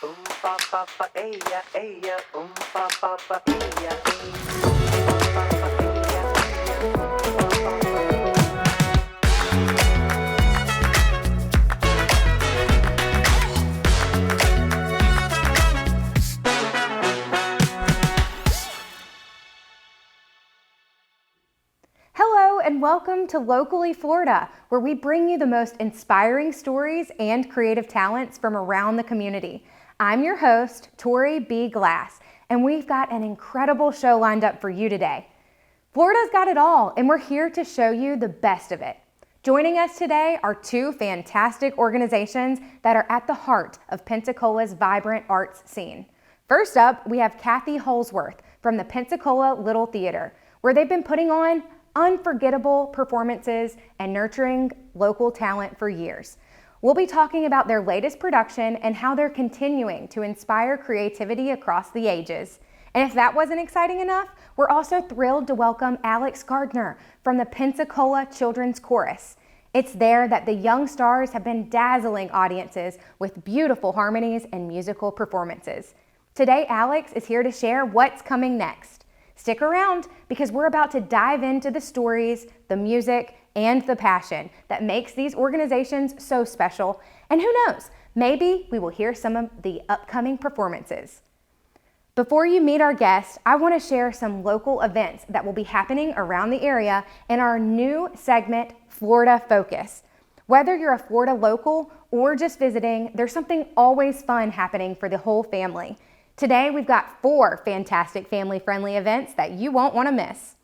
pa pa pa eya eya pa pa pa eya Hello and welcome to Locally Florida, where we bring you the most inspiring stories and creative talents from around the community. I'm your host, Tori B. Glass, and we've got an incredible show lined up for you today. Florida's got it all, and we're here to show you the best of it. Joining us today are two fantastic organizations that are at the heart of Pensacola's vibrant arts scene. First up, we have Kathy Holsworth from the Pensacola Little Theatre, where they've been putting on unforgettable performances and nurturing local talent for years. We'll be talking about their latest production and how they're continuing to inspire creativity across the ages. And if that wasn't exciting enough, we're also thrilled to welcome Alex Gartner from the Pensacola Children's Chorus. It's there that the young stars have been dazzling audiences with beautiful harmonies and musical performances. Today, Alex is here to share what's coming next. Stick around because we're about to dive into the stories, the music, and the passion that makes these organizations so special. And who knows, maybe we will hear some of the upcoming performances. Before you meet our guests, I want to share some local events that will be happening around the area in our new segment, Florida Focus. Whether you're a Florida local or just visiting, there's something always fun happening for the whole family. Today, we've got 4 fantastic family-friendly events that you won't want to miss.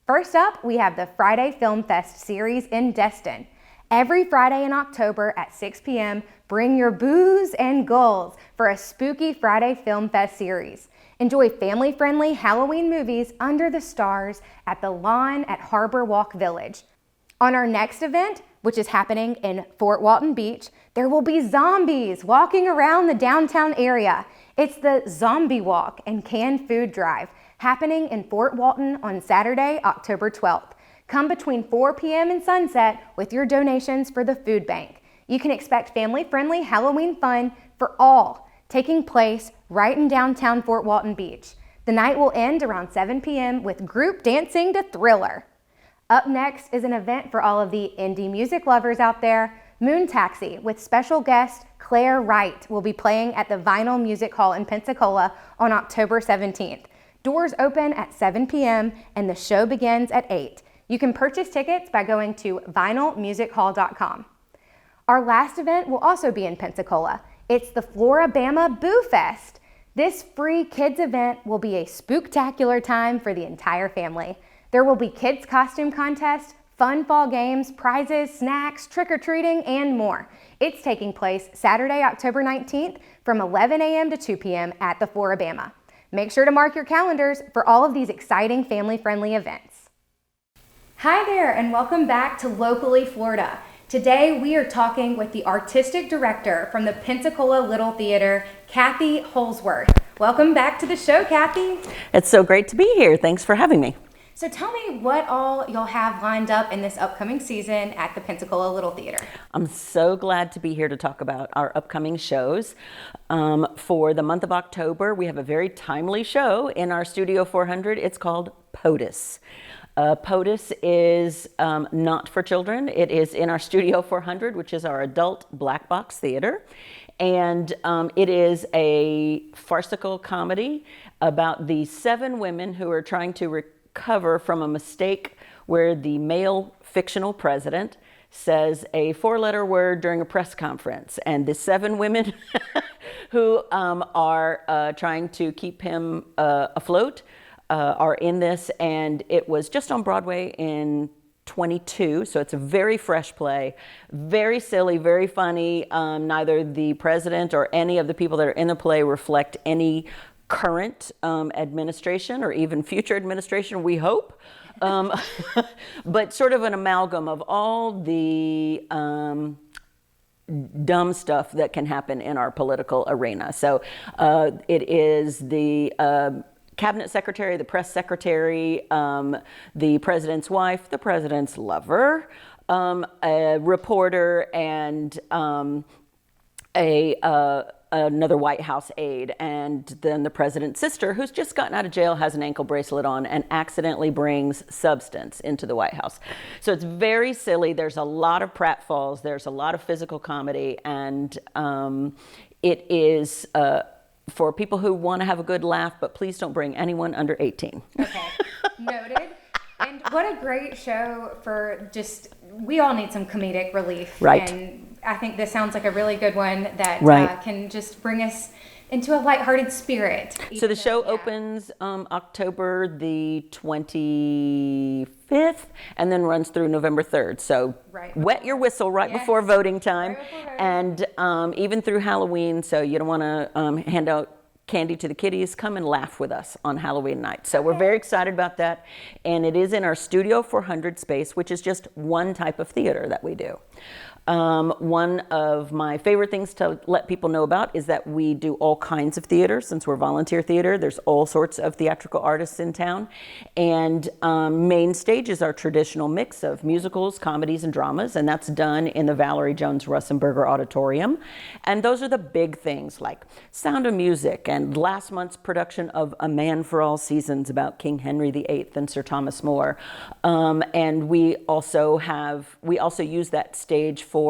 First up, we have the Friday Film Fest series in Destin. Every Friday in October at 6 p.m., bring your booze and goals for a spooky Friday Film Fest series. Enjoy family-friendly Halloween movies under the stars at the lawn at Harbor Walk Village. On our next event, which is happening in Fort Walton Beach, there will be zombies walking around the downtown area. It's the Zombie Walk and Canned Food Drive, happening in Fort Walton on Saturday, October 12th. Come between 4 p.m. and sunset with your donations for the food bank. You can expect family-friendly Halloween fun for all, taking place right in downtown Fort Walton Beach. The night will end around 7 p.m. with group dancing to Thriller. Up next is an event for all of the indie music lovers out there. Moon Taxi with special guest Claire Wright will be playing at the Vinyl Music Hall in Pensacola on October 17th. Doors open at 7 p.m. and the show begins at 8. You can purchase tickets by going to vinylmusichall.com. Our last event will also be in Pensacola. It's the Florabama Boo Fest. This free kids event will be a spooktacular time for the entire family. There will be kids costume contests, fun fall games, prizes, snacks, trick-or-treating, and more. It's taking place Saturday, October 19th from 11 a.m. to 2 p.m. at the Florabama. Make sure to mark your calendars for all of these exciting family-friendly events. Hi there, and welcome back to Locally Florida. Today, we are talking with the artistic director from the Pensacola Little Theatre, Kathy Holsworth. Welcome back to the show, Kathy. It's so great to be here. Thanks for having me. So tell me what all you'll have lined up in this upcoming season at the Pensacola Little Theatre. I'm so glad to be here to talk about our upcoming shows. For the month of October, we have a very timely show in our Studio 400. It's called POTUS. POTUS is not for children. It is in our Studio 400, which is our adult black box theater. And it is a farcical comedy about the 7 women who are trying to recover from a mistake where the male fictional president says a 4-letter word during a press conference. And the 7 women who are trying to keep him afloat are in this, and it was just on Broadway in 22, so it's a very fresh play, very silly, very funny. Neither the president or any of the people that are in the play reflect any current administration or even future administration, we hope. But sort of an amalgam of all the dumb stuff that can happen in our political arena. So it is the cabinet secretary, the press secretary, the president's wife, the president's lover, a reporter, and a another White House aide, and then the president's sister, who's just gotten out of jail, has an ankle bracelet on and accidentally brings substance into the White House. So it's very silly. There's a lot of pratfalls. There's a lot of physical comedy, and it is for people who want to have a good laugh, but please don't bring anyone under 18. Okay, noted. And what a great show for just, we all need some comedic relief. Right. And I think this sounds like a really good one that Right. can just bring us into a lighthearted spirit. So the show opens October the 25th and then runs through November 3rd. So Right. wet your whistle right Yes. before voting time. Right before voting. And even through Halloween, so you don't want to hand out candy to the kiddies. Come and laugh with us on Halloween night. So we're very excited about that. And it is in our Studio 400 space, which is just one type of theater that we do. One of my favorite things to let people know about is that we do all kinds of theater. Since we're volunteer theater, there's all sorts of theatrical artists in town. And main stage is our traditional mix of musicals, comedies, and dramas. And that's done in the Valerie Jones Russenberger Auditorium. And those are the big things like Sound of Music and last month's production of A Man for All Seasons about King Henry VIII and Sir Thomas More. And we also use that stage for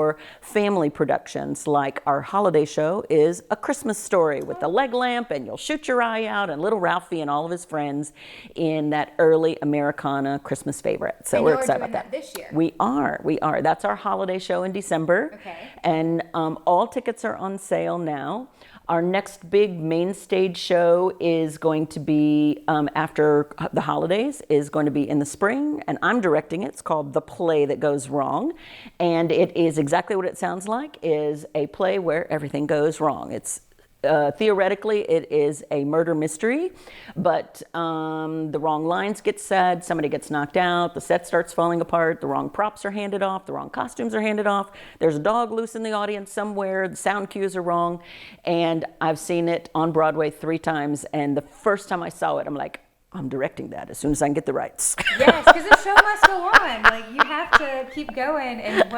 family productions, like our holiday show is A Christmas Story with the leg lamp and You'll Shoot Your Eye Out and Little Ralphie and all of his friends in that early Americana Christmas favorite. So we're excited about that. This year. We are. That's our holiday show in December. Okay. And all tickets are on sale now. Our next big main stage show is going to be after the holidays, is going to be in the spring, and I'm directing it. It's called The Play That Goes Wrong, and it is exactly what it sounds like, is a play where everything goes wrong. It's theoretically, it is a murder mystery, but the wrong lines get said, somebody gets knocked out, the set starts falling apart, the wrong props are handed off, the wrong costumes are handed off, there's a dog loose in the audience somewhere, the sound cues are wrong, and I've seen it on Broadway 3 times, and the first time I saw it, I'm like, I'm directing that as soon as I can get the rights. Yes, because the show must go on. Like, you have to keep going, and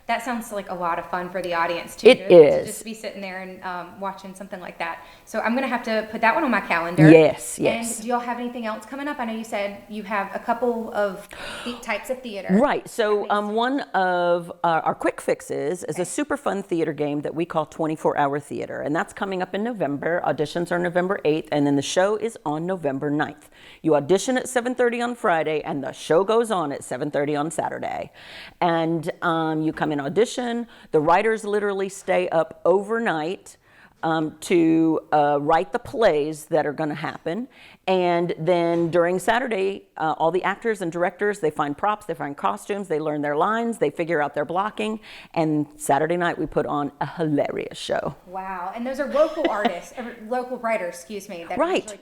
that sounds like a lot of fun for the audience too. It is. To just be sitting there and watching something like that. So I'm going to have to put that one on my calendar. Yes. And do y'all have anything else coming up? I know you said you have a couple of types of theater. Right. So one of our quick fixes is a super fun theater game that we call 24-hour theater. And that's coming up in November. Auditions are November 8th. And then the show is on November 9th. You audition at 7:30 on Friday and the show goes on at 7:30 on Saturday. And you come in audition. The writers literally stay up overnight to write the plays that are going to happen. And then during Saturday, all the actors and directors, they find props, they find costumes, they learn their lines, they figure out their blocking. And Saturday night, we put on a hilarious show. Wow. And those are local artists, local writers, excuse me. That Right.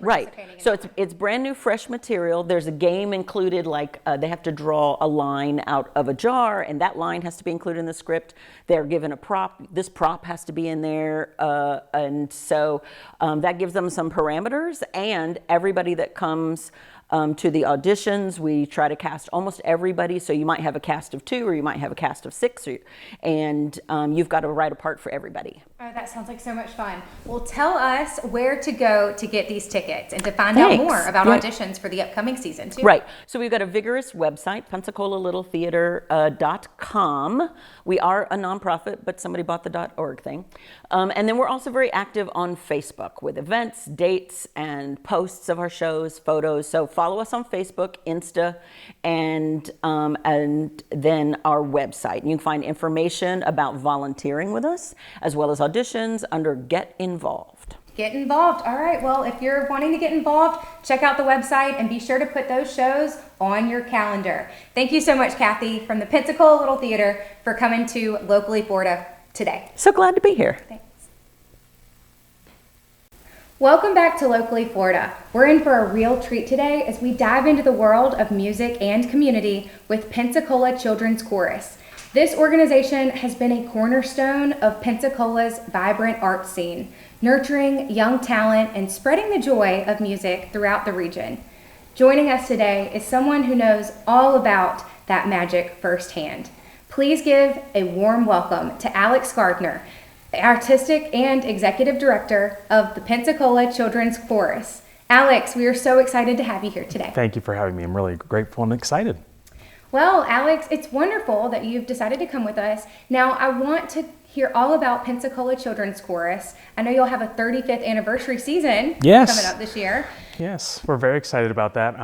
So it's brand new, fresh material. There's a game included, like they have to draw a line out of a jar, and that line has to be included in the script. They're given a prop. This prop has to be in there. And so that gives them some parameters, and everybody that comes to the auditions, we try to cast almost everybody. So you might have a cast of 2 or you might have a cast of 6, and you've got to write a part for everybody. Oh, that sounds like so much fun. Well, tell us where to go to get these tickets and to find out more about auditions for the upcoming season too. Right. So we've got a vigorous website, PensacolaLittleTheatre.com. We are a nonprofit, but somebody bought the .org thing. And then we're also very active on Facebook with events, dates, and posts of our shows, photos. So follow us on Facebook, Insta, and then our website. And you can find information about volunteering with us, as well as auditions under Get Involved. Get involved. All right. Well, if you're wanting to get involved, check out the website and be sure to put those shows on your calendar. Thank you so much, Kathy, from the Pensacola Little Theatre, for coming to Locally Florida today. So glad to be here. Thanks. Welcome back to Locally Florida. We're in for a real treat today as we dive into the world of music and community with Pensacola Children's Chorus. This organization has been a cornerstone of Pensacola's vibrant art scene, nurturing young talent and spreading the joy of music throughout the region. Joining us today is someone who knows all about that magic firsthand. Please give a warm welcome to Alex Gartner, artistic and executive director of the Pensacola Children's Chorus. Alex, we are so excited to have you here today. Thank you for having me. I'm really grateful and excited. Well, Alex, it's wonderful that you've decided to come with us. Now, I want to hear all about Pensacola Children's Chorus. I know you'll have a 35th anniversary season coming up this year. Yes, we're very excited about that.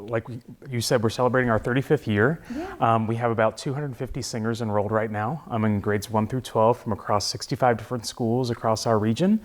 Like you said, we're celebrating our 35th year. Yeah. We have about 250 singers enrolled right now. I'm in grades 1 through 12 from across 65 different schools across our region.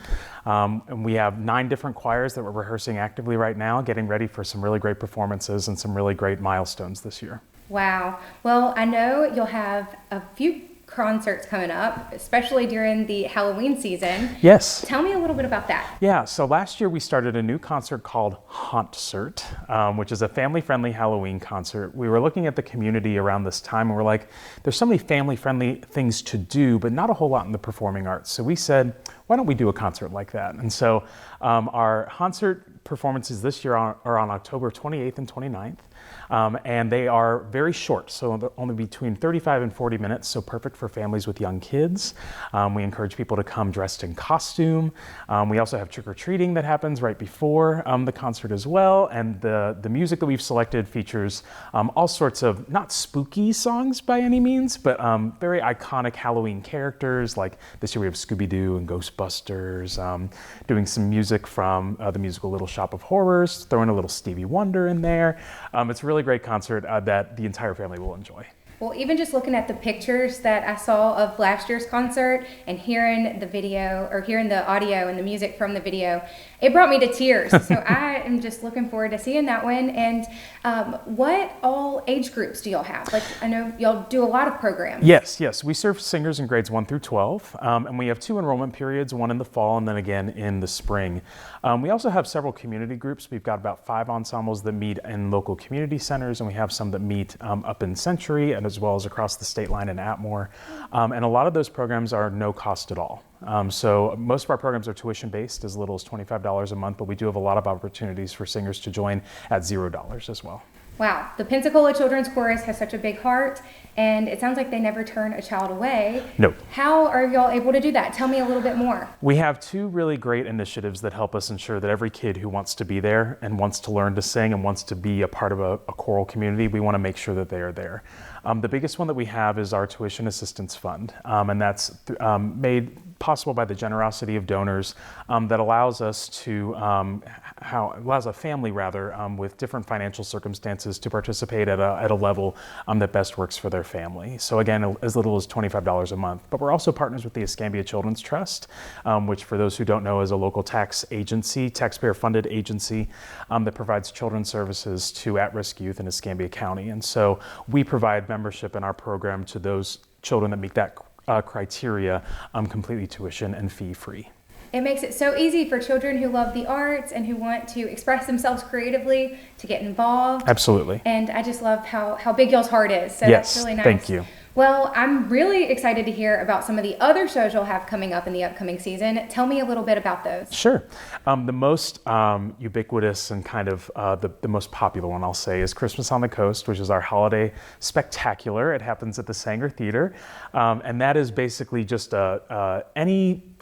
And we have 9 different choirs that we're rehearsing actively right now, getting ready for some really great performances and some really great milestones this year. Wow. Well, I know you'll have a few concerts coming up, especially during the Halloween season. Yes. Tell me a little bit about that. Yeah, so last year we started a new concert called Hauntcert, which is a family-friendly Halloween concert. We were looking at the community around this time and we're like, there's so many family-friendly things to do, but not a whole lot in the performing arts. So we said, why don't we do a concert like that? And so our Hauntcert performances this year are on October 28th and 29th. And they are very short, so they're only between 35 and 40 minutes, so perfect for families with young kids. We encourage people to come dressed in costume. We also have trick-or-treating that happens right before the concert as well, and the music that we've selected features all sorts of, not spooky songs by any means, but very iconic Halloween characters, like this year we have Scooby-Doo and Ghostbusters, doing some music from the musical Little Shop of Horrors, throwing a little Stevie Wonder in there. It's a really great concert that the entire family will enjoy. Well, even just looking at the pictures that I saw of last year's concert and hearing the video or hearing the audio and the music from the video, it brought me to tears. So I am just looking forward to seeing that one. And what all age groups do y'all have? Like, I know y'all do a lot of programs. Yes. We serve singers in grades 1 through 12. And we have 2 enrollment periods, one in the fall and then again in the spring. We also have several community groups. We've got about 5 ensembles that meet in local community centers, and we have some that meet up in Century and as well as across the state line in Atmore. And a lot of those programs are no cost at all. So most of our programs are tuition based, as little as $25 a month, but we do have a lot of opportunities for singers to join at $0 as well. Wow, the Pensacola Children's Chorus has such a big heart, and it sounds like they never turn a child away. No. How are y'all able to do that? Tell me a little bit more. We have 2 really great initiatives that help us ensure that every kid who wants to be there and wants to learn to sing and wants to be a part of a choral community, we want to make sure that they are there. The biggest one that we have is our Tuition Assistance Fund, and that's made possible by the generosity of donors that allows us to, allows a family rather, with different financial circumstances to participate at a level that best works for their family. So again, as little as $25 a month. But we're also partners with the Escambia Children's Trust, which for those who don't know is a local tax agency, taxpayer-funded agency that provides children's services to at-risk youth in Escambia County. And so we provide membership in our program to those children that meet that criteria, completely tuition and fee free. It makes it so easy for children who love the arts and who want to express themselves creatively to get involved. Absolutely. And I just love how big y'all's heart is. So yes, that's really nice. Thank you. Well, I'm really excited to hear about some of the other shows you'll have coming up in the upcoming season. Tell me a little bit about those. Sure. The most ubiquitous and kind of the most popular one, I'll say, is Christmas on the Coast, which is our holiday spectacular. It happens at the Sanger Theater. And that is basically just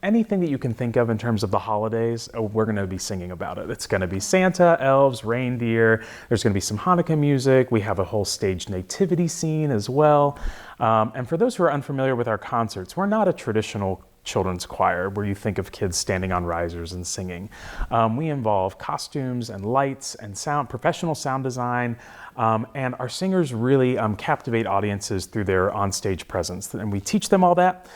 anything that you can think of in terms of the holidays, we're going to be singing about it. It's going to be Santa, elves, reindeer. There's going to be some Hanukkah music. We have a whole staged nativity scene as well. And for those who are unfamiliar with our concerts, we're not a traditional children's choir where you think of kids standing on risers and singing. We involve costumes and lights and sound, professional sound design, and our singers really captivate audiences through their onstage presence, and we teach them all that.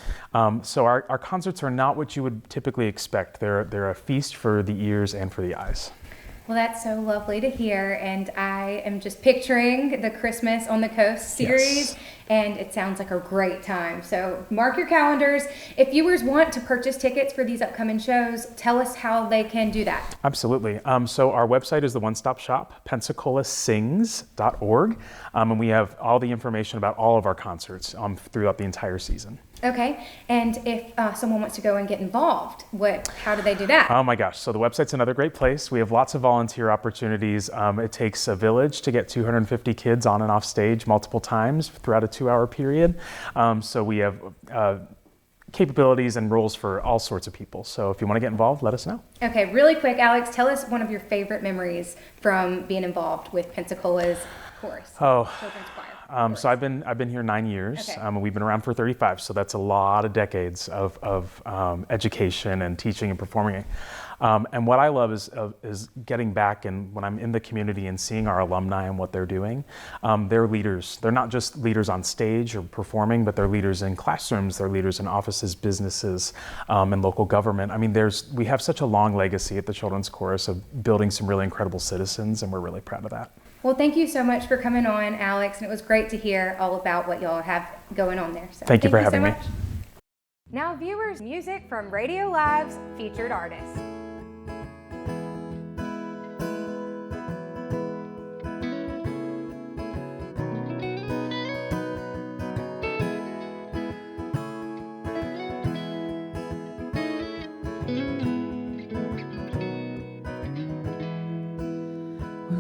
So our concerts are not what you would typically expect. They're a feast for the ears and for the eyes. Well, that's so lovely to hear, and I am just picturing the Christmas on the Coast series, and it sounds like a great time. So mark your calendars. If viewers want to purchase tickets for these upcoming shows, tell us how they can do that. Absolutely. So our website is the one-stop shop, pensacolasings.org, and we have all the information about all of our concerts throughout the entire season. Okay, and if someone wants to go and get involved, how do they do that? Oh my gosh, so the website's another great place. We have lots of volunteer opportunities. It takes a village to get 250 kids on and off stage multiple times throughout a 2-hour period. So we have capabilities and roles for all sorts of people. So if you want to get involved, let us know. Okay, really quick, Alex, tell us one of your favorite memories from being involved with Pensacola's chorus. Children's choir. So I've been here 9 years. Okay. We've been around for 35, so that's a lot of decades of education and teaching and performing. And what I love is getting back, and when I'm in the community and seeing our alumni and what they're doing. They're leaders. They're not just leaders on stage or performing, but they're leaders in classrooms. They're leaders in offices, businesses, and local government. I mean, we have such a long legacy at the Children's Chorus of building some really incredible citizens, and we're really proud of that. Well, thank you so much for coming on, Alex, and it was great to hear all about what y'all have going on there. So Thank you for having me. much. Now, viewers, music from Radio Live's featured artists.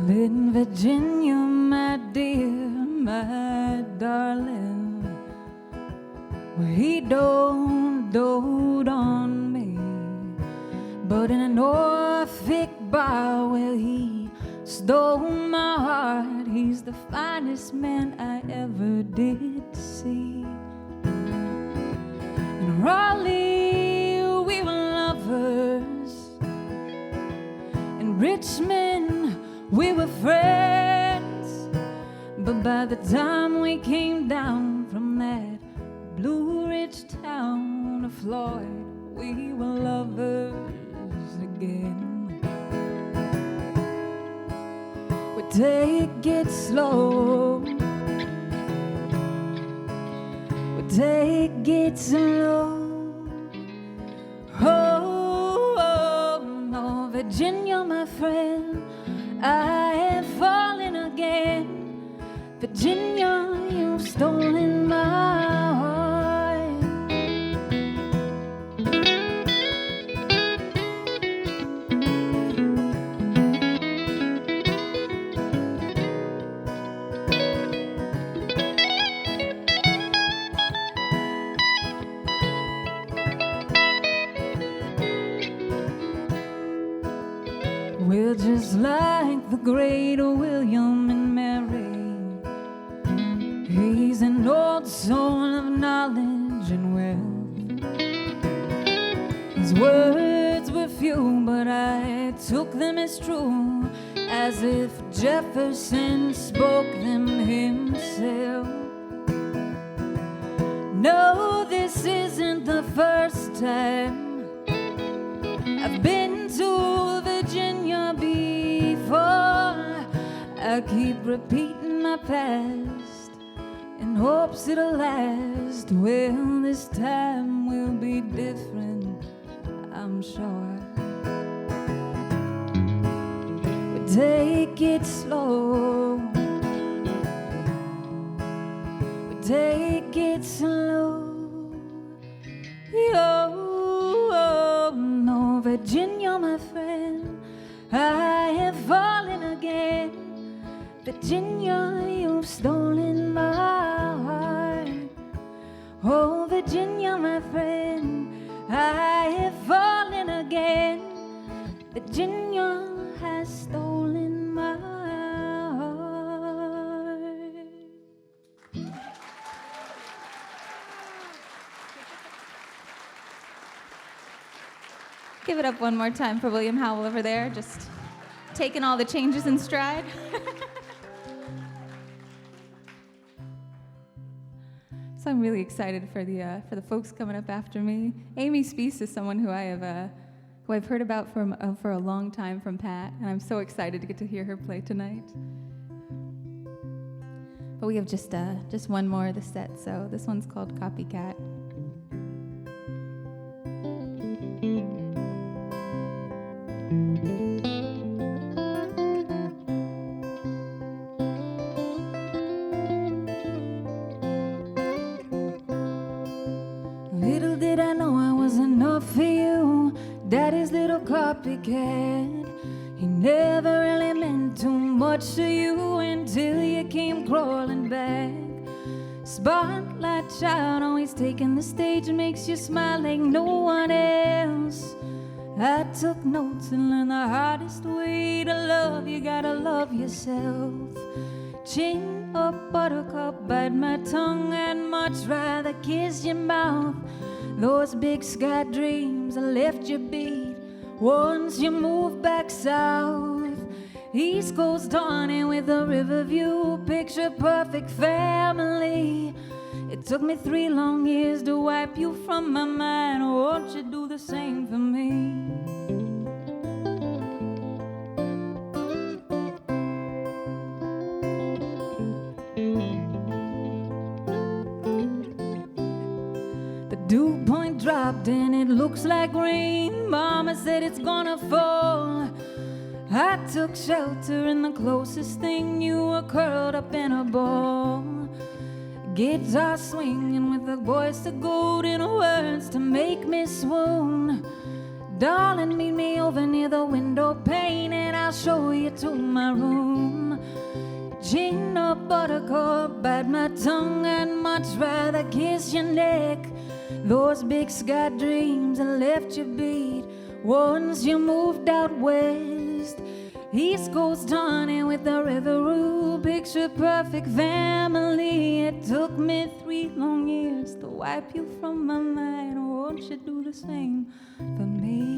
In Virginia, my dear, my darling, well, he doted on me, but in a Norfolk bar, well, he stole my heart. He's the finest man I ever did see. In Raleigh, we were lovers. In Richmond, we were friends, but by the time we came down from that Blue Ridge town of Floyd, we were lovers again. We take it slow, we take it slow. Oh, no, Virginia, my friend, I have fallen again. Virginia, you've stolen my heart. We're just like the great William and Mary. He's an old soul of knowledge and wealth. His words were few, but I took them as true, as if Jefferson spoke them himself. No, this isn't the first time I've been to Virginia before. I keep repeating my past in hopes it'll last. Well, this time will be different, I'm sure. We take it slow, we take it slow. Oh, no, Virginia, my friend, I have fallen again. Virginia, you've stolen my heart. Oh, Virginia, my friend, I have fallen again. Virginia has stolen my heart. Give it up one more time for William Howell over there, just taking all the changes in stride. So I'm really excited for the folks coming up after me. Amy Speece is someone who I've heard about for a long time from Pat, and I'm so excited to get to hear her play tonight. But we have just one more of the set, so this one's called Copycat. Little did I know I was enough for you, Daddy's little copycat. He never really meant too much to you until you came crawling back, Spotlight child, always taking the stage, makes you smile like no one else. I took notes and learned the hardest way to love. You gotta love yourself. Chin up, buttercup, bite my tongue. I'd much rather kiss your mouth. Those big sky dreams left you beat once you moved back south. East Coast dawning with a river view, picture perfect family. It took me 3 long years to wipe you from my mind. Won't you do the same for me? The dew point dropped and it looks like rain. Mama said it's gonna fall. I took shelter in the closest thing. You were curled up in a ball. Guitar swinging with a voice of golden words to make me swoon. Darling, meet me over near the window pane and I'll show you to my room. Gin or buttercup, bite my tongue. I'd much rather kiss your neck. Those big sky dreams left you beat once you moved out west. East Coast dawning with the river rule, picture perfect family. It took me 3 long years to wipe you from my mind. Won't you do the same for me?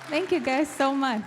Thank you guys so much.